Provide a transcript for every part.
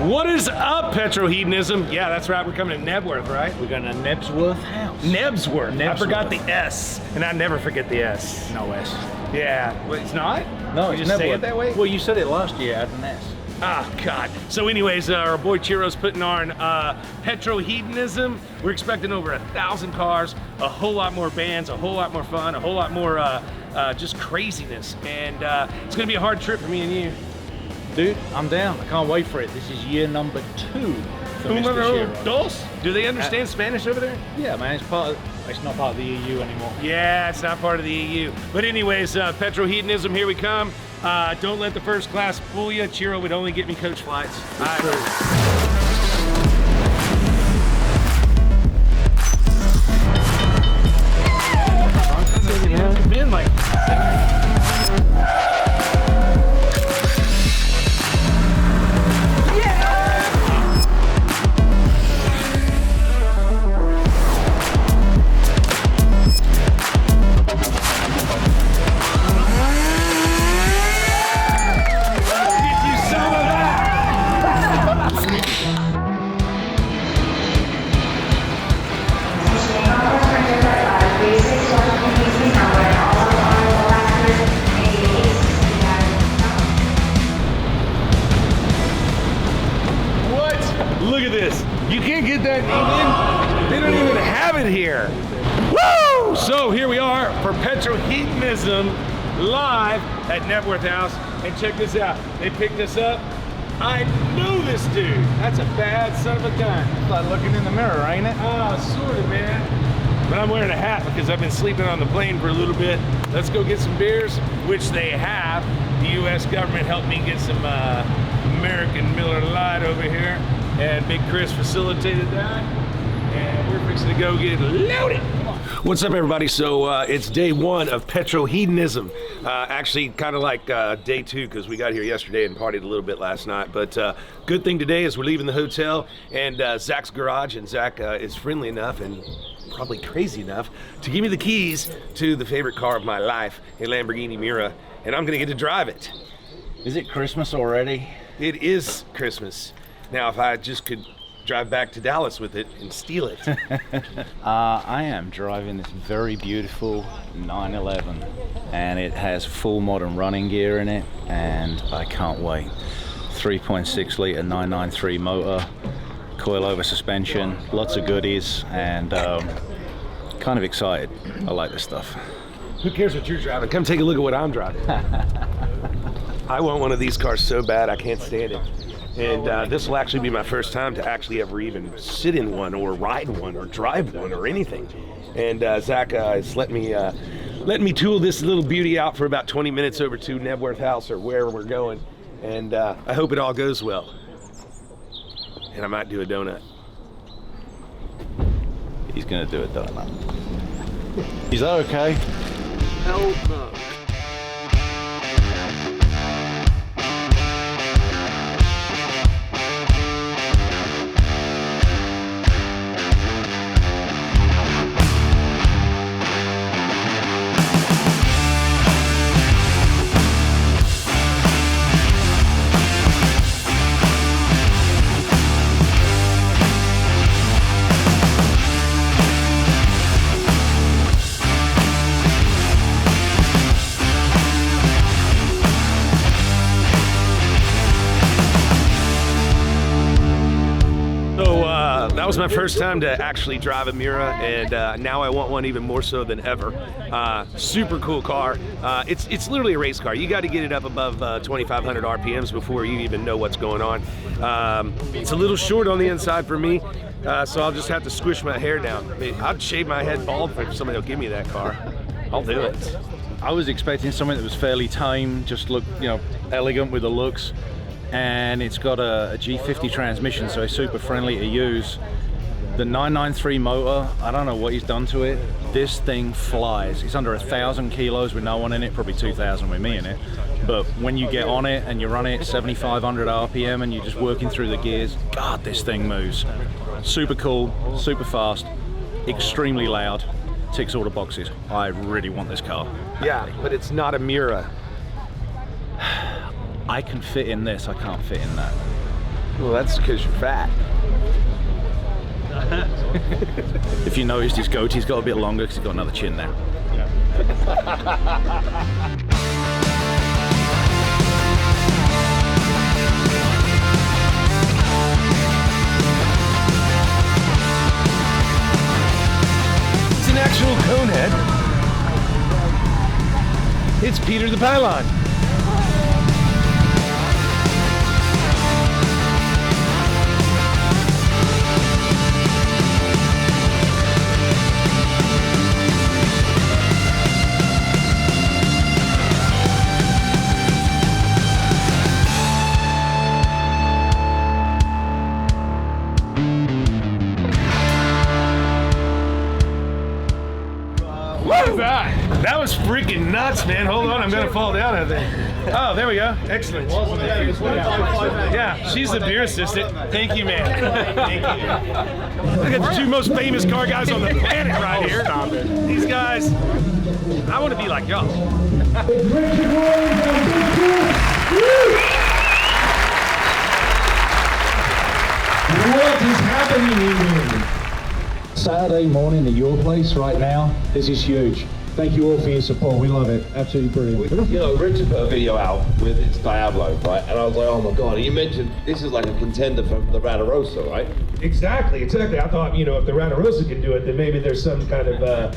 What is up, Petrolheadonism? Yeah, that's right. We're coming to Knebworth, right? We're going to Knebworth House. Knebworth. I forgot the S, and I never forget the S. No S. Yeah. Wait, it's not? No, you it's just say Knebworth. it that way? Well, you said it last year, had an S. Ah, God. So anyways, our boy Chiro's putting on Petrolheadonism. We're expecting over 1,000 cars, a whole lot more bands, a whole lot more fun, a whole lot more just craziness. And it's going to be a hard trip for me and you. Dude, I'm down. I can't wait for it. This is year number 2 for Mr. Chiro. Dos? Do they understand Spanish over there? Yeah, man. It's not part of the EU anymore. Yeah, it's not part of the EU. But anyways, Petrolheadonism, here we come. Don't let the first class fool you. Chiro would only get me coach flights. Been like they don't even have it here. Woo! So here we are for Petrolheadonism live at Knebworth House. And check this out. They picked us up. I knew this dude. That's a bad son of a gun. It's like looking in the mirror, ain't it? Sort of, man. But I'm wearing a hat because I've been sleeping on the plane for a little bit. Let's go get some beers, which they have. The U.S. government helped me get some American Miller Lite over here. And Big Chris facilitated that. And we're fixing to go get loaded. What's up, everybody? So it's day 1 of Petrolheadonism. Actually, kind of like day 2 because we got here yesterday and partied a little bit last night. But good thing today is we're leaving the hotel and Zach's garage, and Zach is friendly enough and probably crazy enough to give me the keys to the favorite car of my life, a Lamborghini Miura, and I'm gonna get to drive it. Is it Christmas already? It is Christmas. Now, if I just could drive back to Dallas with it and steal it. I am driving this very beautiful 911, and it has full modern running gear in it, and I can't wait. 3.6 litre 993 motor, coilover suspension, lots of goodies, and kind of excited. I like this stuff. Who cares what you're driving? Come take a look at what I'm driving. I want one of these cars so bad I can't stand it. And this will actually be my first time to actually ever even sit in one or ride one or drive one or anything. And Zach is letting me tool this little beauty out for about 20 minutes over to Knebworth House or where we're going. And I hope it all goes well. And I might do a donut. He's gonna do a donut. Is that okay? Hell no. That was my first time to actually drive a Miura, and now I want one even more so than ever. Super cool car. It's literally a race car. You got to get it up above 2,500 RPMs before you even know what's going on. It's a little short on the inside for me, so I'll just have to squish my hair down. I mean, I'd shave my head bald if somebody will give me that car. I'll do it. I was expecting something that was fairly tame, just look, elegant with the looks. And it's got a G50 transmission, so it's super friendly to use. The 993 motor, I don't know what he's done to it. This thing flies. It's under 1,000 kilos with no one in it, probably 2,000 with me in it. But when you get on it and you run it 7,500 RPM and you're just working through the gears, God, this thing moves. Super cool, super fast, extremely loud, ticks all the boxes. I really want this car. Yeah, but it's not a Miura. I can fit in this, I can't fit in that. Well, that's because you're fat. If you noticed, his goatee's got a bit longer because he's got another chin there. It's an actual conehead. It's Peter the Pylon. That was freaking nuts, man. Hold on, I'm gonna fall down, I think. Oh, there we go. Excellent. Yeah, she's the beer assistant. Thank you, man. Thank you. Look at the two most famous car guys on the planet right here. These guys, I want to be like y'all. What is happening here? Saturday morning at your place right now, this is huge. Thank you all for your support. We love it. Absolutely brilliant. You know, Richard put a video out with its Diablo, right? And I was like, oh my God. And you mentioned this is like a contender for the Radarosa, right? Exactly. I thought, you know, if the Radarosa can do it, then maybe there's some kind of, I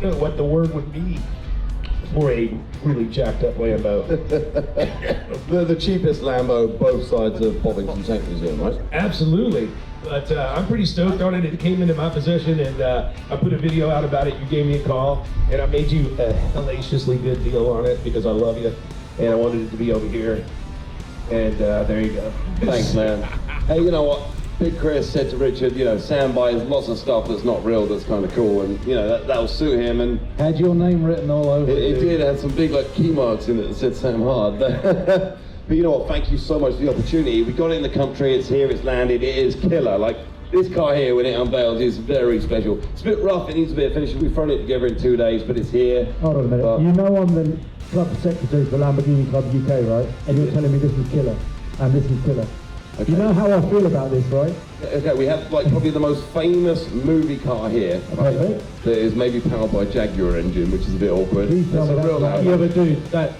don't know what the word would be for a really jacked up Lambo. The cheapest Lambo, both sides of Bovington Tank Museum, right? Absolutely. But I'm pretty stoked on it. It came into my possession, and I put a video out about it. You gave me a call, and I made you a hellaciously good deal on it because I love you, and I wanted it to be over here. And there you go. Thanks, man. Hey, you know what? Big Chris said to Richard, you know, Sam buys lots of stuff that's not real, that's kind of cool, and you know that'll suit him. And had your name written all over it. It did. It had some big like key marks in it that said Sam Hard. But you know what, thank you so much for the opportunity. We got it in the country, it's here, it's landed, it is killer. Like, this car here, when it unveils, is very special. It's a bit rough, it needs a bit of finishing. We've thrown it together in 2 days, but it's here. Hold on a minute. You know I'm the club secretary for Lamborghini Club UK, right? And you're telling me this is killer, and this is killer. Okay. You know how I feel about this, right? Okay, we have like probably the most famous movie car here, right? Perfect. That is maybe powered by a Jaguar engine, which is a bit awkward. Please tell That's me a real that's Lambo. Yeah, but dude,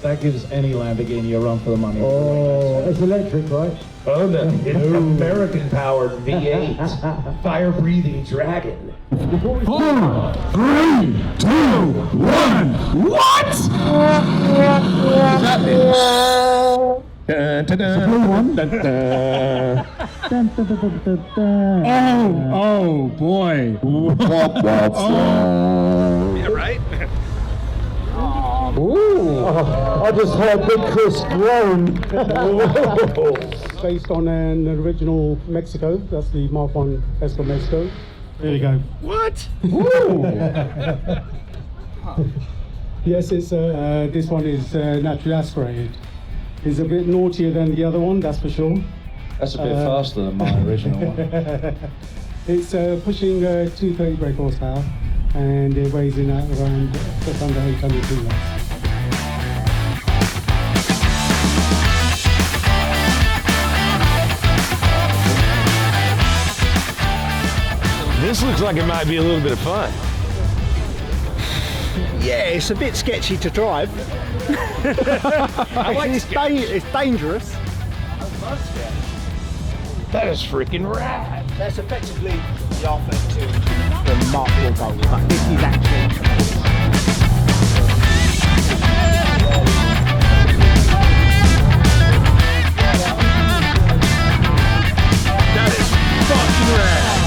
that gives any Lamborghini a run for the money. Oh, it's electric, right? Oh no, it's an American-powered V8 fire-breathing dragon. 4, 3, 2, 1. What? Is that it? It's a blue one. Oh boy. Yeah, right? Ooh. I just heard Big Chris groan. Based on an original Mexico, that's the Mark 1 Esco Mexico. There you go. What? Yes, it's this one is naturally aspirated. It's a bit naughtier than the other one, that's for sure. That's a bit faster than my original one. It's pushing 230 brake horsepower, and it weighs in at around just under 800 kilos. This looks like it might be a little bit of fun. Yeah, it's a bit sketchy to drive. It's dangerous. That is freaking rad. That's effectively the R32 the Mark 4 Gold, but this is actually... That is fucking rad.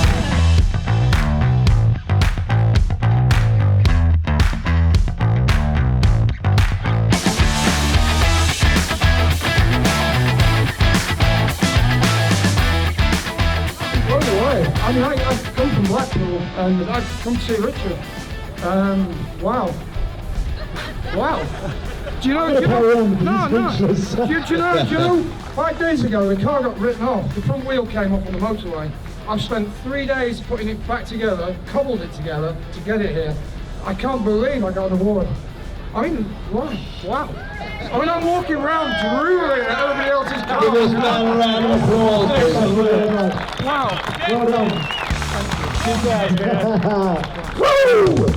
I mean, I've come from Blackpool and I've come to see Richard. Wow. Do you know? Do you know? 5 days ago, the car got written off. The front wheel came off on the motorway. I've spent 3 days putting it back together, cobbled it together to get it here. I can't believe I got an award. I mean, wow. I mean, I'm walking around drooling at everybody else's car. Give us one round of applause. Thank you very much. Wow. Well done. Good guys, man. Woo!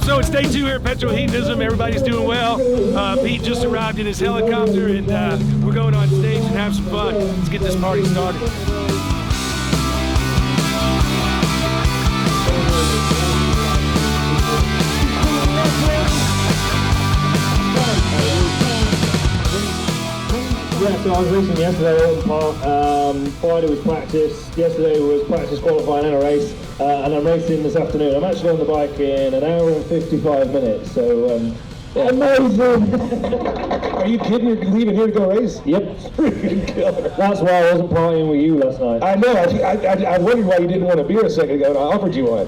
So it's day 2 here at Petrolheadonism. Everybody's doing well. Pete just arrived in his helicopter, and we're going on stage and have some fun. Let's get this party started. Yeah, so I was racing yesterday all the part. Friday was practice, yesterday was practice qualifying and a race, and I'm racing this afternoon. I'm actually on the bike in an hour and 55 minutes, so amazing! Are you kidding? You're leaving here to go race? Yep. That's why I wasn't partying with you last night. I know. I wondered why you didn't want a beer a second ago, and I offered you one.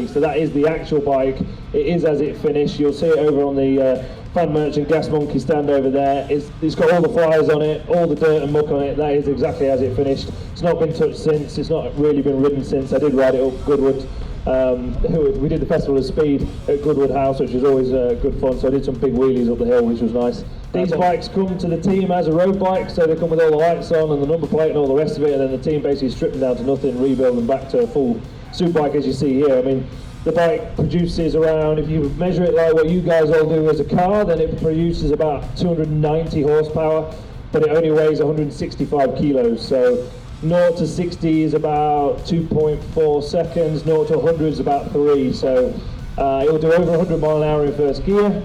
So that is the actual bike. It is as it finished. You'll see it over on the Fan Merchant Gas Monkey stand over there. It's got all the flies on it, all the dirt and muck on it. That is exactly as it finished. It's not been touched since. It's not really been ridden since. I did ride it up Goodwood. We did the Festival of Speed at Goodwood House, which was always good fun. So I did some big wheelies up the hill, which was nice. These bikes come to the team as a road bike, so they come with all the lights on and the number plate and all the rest of it, and then the team basically strip them down to nothing, rebuild them back to a full Superbike as you see here. I mean, the bike produces around, if you measure it like what you guys all do as a car, then it produces about 290 horsepower, but it only weighs 165 kilos. So 0 to 60 is about 2.4 seconds, 0 to 100 is about 3. So it will do over 100 mile an hour in first gear.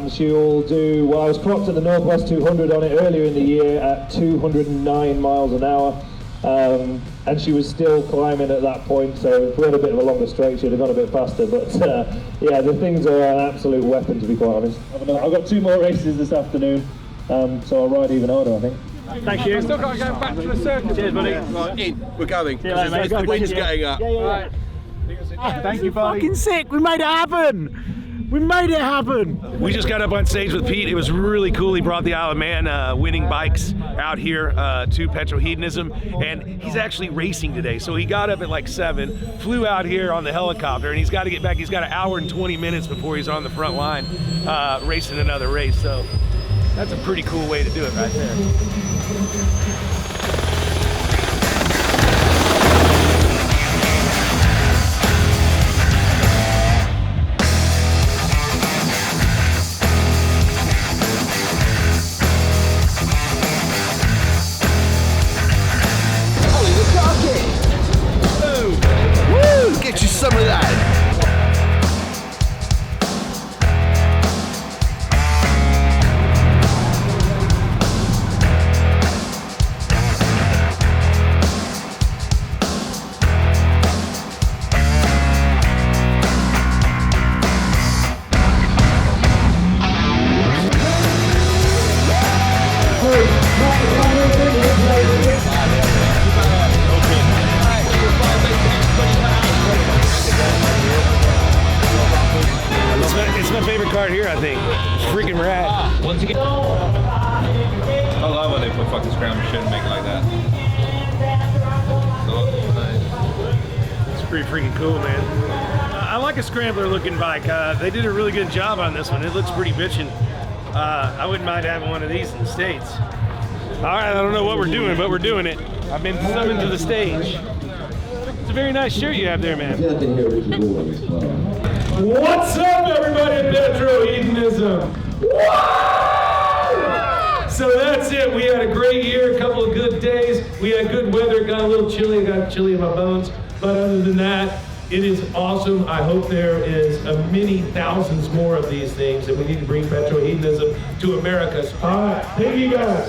She'll do, well, I was clocked at the Northwest 200 on it earlier in the year at 209 miles an hour. And she was still climbing at that point, so if we had a bit of a longer straight, she'd have gone a bit faster. But yeah, the things are an absolute weapon, to be quite honest. I've got 2 more races this afternoon, so I'll ride even harder, I think. Thank you. I've still got to go back to the circuit. Cheers, buddy. Right, in. We're going. The wind's getting up. Right. Thank you, buddy. Fucking sick. We made it happen. We made it happen. We just got up on stage with Pete. It was really cool. He brought the Isle of Man winning bikes out here to Petrolheadonism, and he's actually racing today. So he got up at like 7, flew out here on the helicopter, and he's got to get back. He's got an hour and 20 minutes before he's on the front line racing another race. So that's a pretty cool way to do it right there. Get you some of that. It's my favorite card here, I think. It's freaking rad. Once again, I love when they put fucking scramble shit and make it like that. It's pretty freaking cool, man. I like a scrambler looking bike. They did a really good job on this one. It looks pretty bitchin'. I wouldn't mind having one of these in the States. All right, I don't know what we're doing, but we're doing it. I've been summoned to the stage. It's a very nice shirt you have there, man. What's up, everybody at Petrolheadonism? So that's it. We had a great year, a couple of good days. We had good weather. It got a little chilly. Got chilly in my bones. But other than that, it is awesome. I hope there is many thousands more of these things, and we need to bring Petrolheadonism to America. All right, thank you guys.